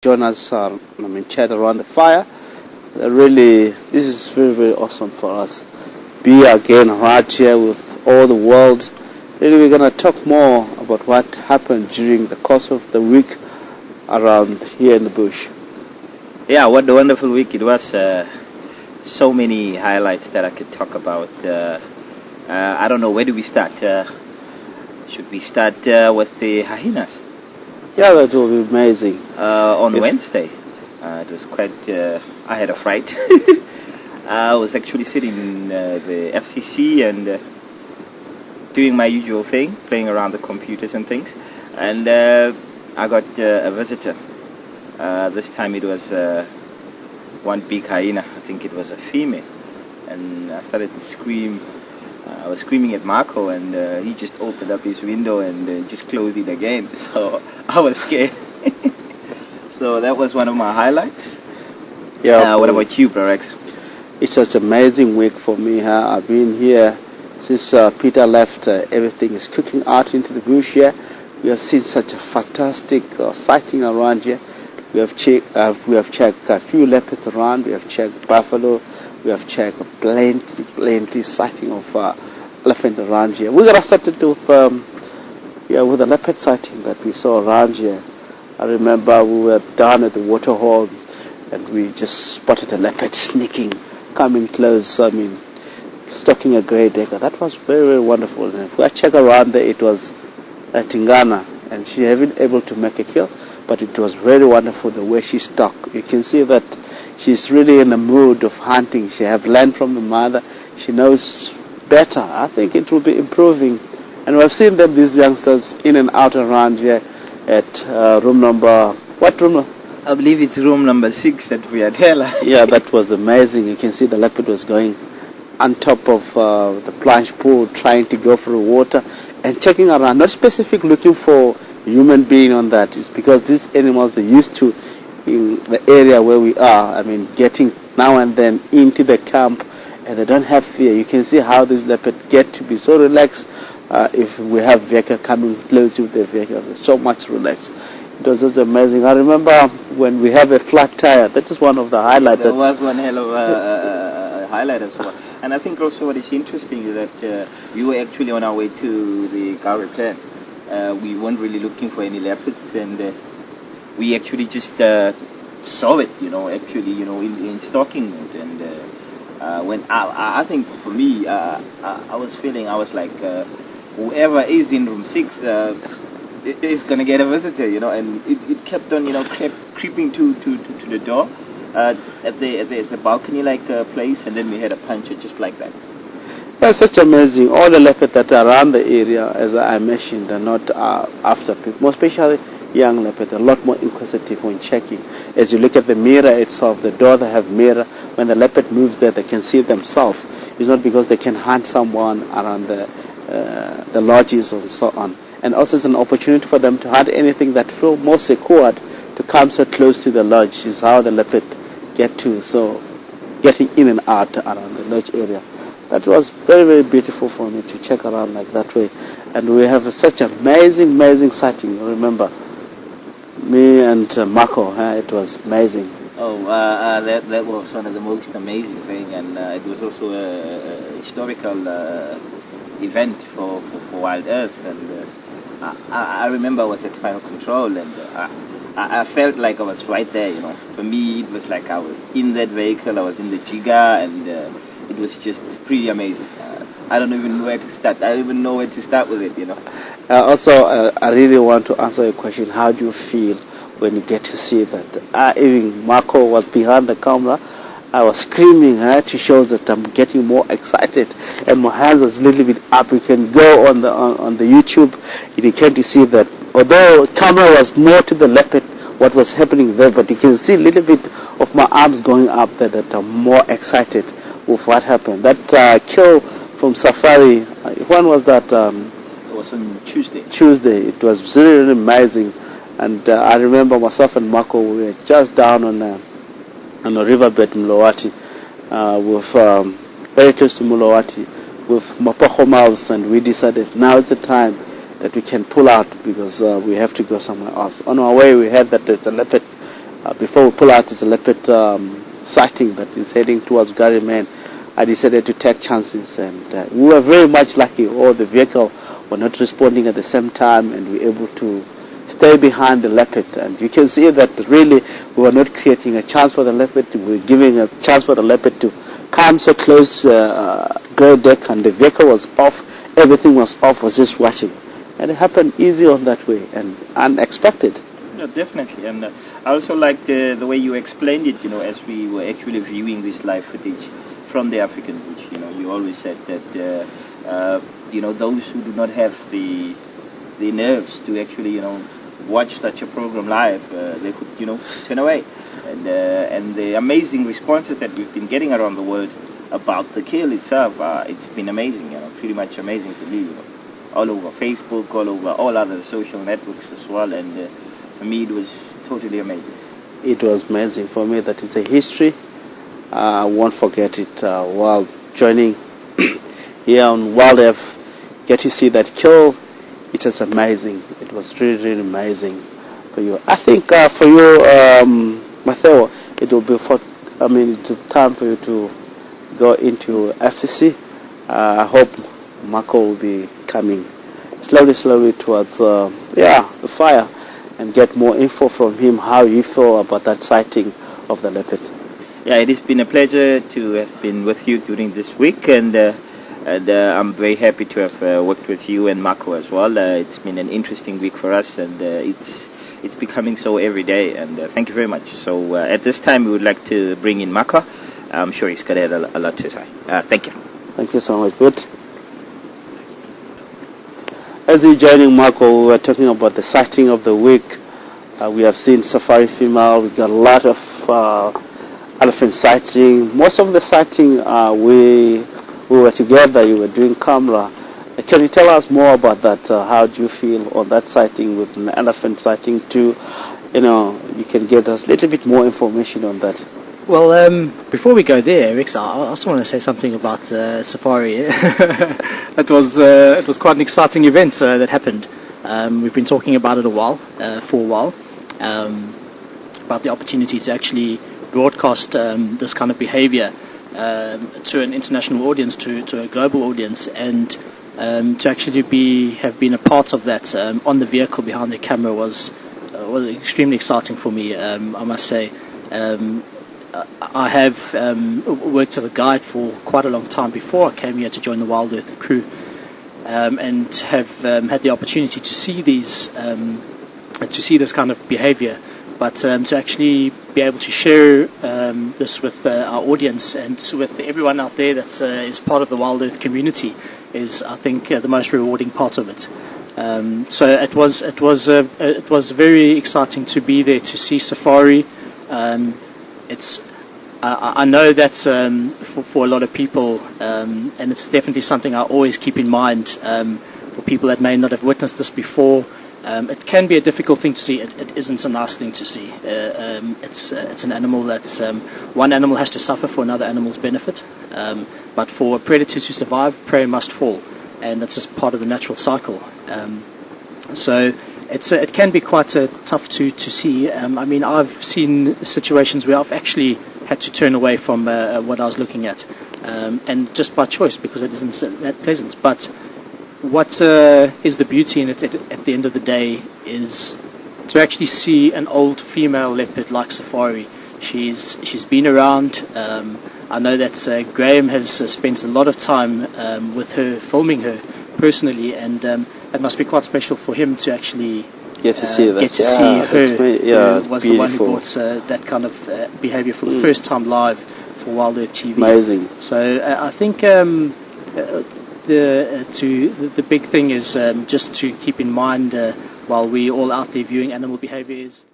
join us, chat around the fire. Really, this is very, very awesome for us. Be again right here with all the world. Really, we're going to talk more about what happened during the course of the week around here in the bush. Yeah, what a wonderful week it was. So many highlights that I could talk about. I don't know, where do we start? Should we start with the hyenas? Yeah, that will be amazing. On Wednesday, it was quite. I had a fright. I was actually sitting in the FCC and doing my usual thing, playing around the computers and things, and I got a visitor. This time it was one big hyena. I think it was a female, and I started to scream. I was screaming at Marco, and he just opened up his window and just closed it again. So I was scared. So that was one of my highlights. Yeah. What about you, Barex? It's such an amazing week for me. I've been here since Peter left. Everything is cooking out into the bush here. We have seen such a fantastic sighting around here. We have checked a few leopards around. We have checked buffalo. We have checked plenty sighting of elephant around here. We're gonna start it with the leopard sighting that we saw around here. I remember we were down at the water hole and we just spotted a leopard sneaking, coming close. Stalking a grey decker. That was very, very wonderful. And if we check around there, it was a Tingana, and she hasn't been able to make a kill, but it was very wonderful the way she stalk. You can see that she's really in the mood of hunting. She have learned from the mother. She knows better. I think it will be improving. And we've seen that these youngsters in and out around here at room number... What room? I believe it's room number 6 at Viadela. Yeah, that was amazing. You can see the leopard was going on top of the plunge pool, trying to go for the water and checking around. Not specific looking for human being on that. It's because these animals are used to in the area where we are, getting now and then into the camp, and they don't have fear. You can see how these leopards get to be so relaxed. If we have vehicle coming close to the vehicle, they're so much relaxed. It was just amazing. I remember when we have a flat tire. That is one of the highlights. That was one hell of a highlight as well. And I think also what is interesting is that we were actually on our way to the Gauri plant. We weren't really looking for any leopards, and we actually just saw it, in stalking mode. And when I think for me, I was like, whoever is in room 6 is gonna get a visitor, and it kept on, creeping to the door at the balcony like place, and then we had a puncher just like that. That's such amazing. All the leopards that are around the area, as I mentioned, are not after people, more especially young leopards, a lot more inquisitive when checking. As you look at the mirror itself, the door, they have mirror. When the leopard moves there, they can see themselves. It's not because they can hunt someone around the lodges or so on. And also it's an opportunity for them to hunt anything that feel more secure to come so close to the lodge. Is how the leopard get to, so getting in and out around the lodge area. That was very, very beautiful for me to check around like that way. And we have such amazing sighting. Remember, me and Marco, it was amazing. Oh, that was one of the most amazing things, and it was also a historical event for WildEarth. And I remember I was at final control, and I felt like I was right there. For me, it was like I was in that vehicle. I was in the Jiga, and it was just pretty amazing. I don't even know where to start. I don't even know where to start with it, Also, I really want to answer your question. How do you feel when you get to see that? Even Marco was behind the camera. I was screaming to show that I'm getting more excited, and my hands was a little bit up. You can go on the YouTube, you can to see that although camera was more to the leopard, what was happening there, but you can see a little bit of my arms going up there, that I'm more excited with what happened. That kill from Safari, when was that? It was on Tuesday. It was really, really amazing. And I remember myself and Marco, we were just down on the riverbed in Mulawati, with very close to Mulawati, with Mapoko mouths, and we decided now is the time that we can pull out because we have to go somewhere else. On our way, we heard that there's a leopard before we pull out, there's a leopard sighting that is heading towards Gary Man. I decided to take chances, and we were very much lucky. All the vehicle were not responding at the same time, and we were able to stay behind the leopard. And you can see that really we were not creating a chance for the leopard. We were giving a chance for the leopard to come so close Grey Deck, and the vehicle was off. Everything was off, was just watching. And it happened easy on that way and unexpected. Yeah, definitely. And I also liked the way you explained it, as we were actually viewing this live footage from the African bush. You always said that, those who do not have the nerves to actually, watch such a program live, they could, turn away. And the amazing responses that we've been getting around the world about the kill itself, it's been amazing, pretty much amazing to me, all over Facebook, all over all other social networks as well. And for me, it was totally amazing. It was amazing for me. That is a history. I won't forget it. While joining here on WildEarth, get to see that kill. It was amazing. It was really, really amazing for you. I think for you, Matteo, it will be it's time for you to go into FCC. I hope Marco will be coming slowly towards the fire, and get more info from him, how you feel about that sighting of the leopard. Yeah, it has been a pleasure to have been with you during this week, and I'm very happy to have worked with you and Marco as well. It's been an interesting week for us, and it's becoming so every day, and thank you very much. So at this time we would like to bring in Marco. I'm sure he's got a lot to say. Thank you. Thank you so much, Bert. As you're joining Marco, we were talking about the sighting of the week. We have seen safari female. We got a lot of elephant sighting. Most of the sighting we were together. You were doing camera. Can you tell us more about that? How do you feel on that sighting with an elephant sighting too? You can get us a little bit more information on that. Well, before we go there, Rex, I also want to say something about safari. It was quite an exciting event that happened. We've been talking about it for a while, about the opportunity to actually broadcast this kind of behavior to an international audience, to a global audience, and to actually have been a part of that on the vehicle behind the camera was extremely exciting for me. I must say. I have worked as a guide for quite a long time before I came here to join the WildEarth crew, and have had the opportunity to see this kind of behaviour, but to actually be able to share this with our audience and with everyone out there that is part of the WildEarth community is, I think, the most rewarding part of it. So it was very exciting to be there to see safari. I know that for a lot of people, and it's definitely something I always keep in mind for people that may not have witnessed this before. It can be a difficult thing to see. It isn't a nice thing to see. It's an animal that's one animal has to suffer for another animal's benefit. But for a predator to survive, prey must fall, and that's just part of the natural cycle. So it can be quite tough to see. I've seen situations where I've actually had to turn away from what I was looking at, and just by choice, because it isn't that pleasant. But what is the beauty in it at the end of the day is to actually see an old female leopard like Safari. She's been around. I know that Graham has spent a lot of time with her, filming her personally, and it must be quite special for him to actually get to see that. Who was beautiful. The one who brought that kind of behaviour for the first time live for WildEarth TV. Amazing. So I think the big thing is just to keep in mind while we're all out there viewing animal behaviour is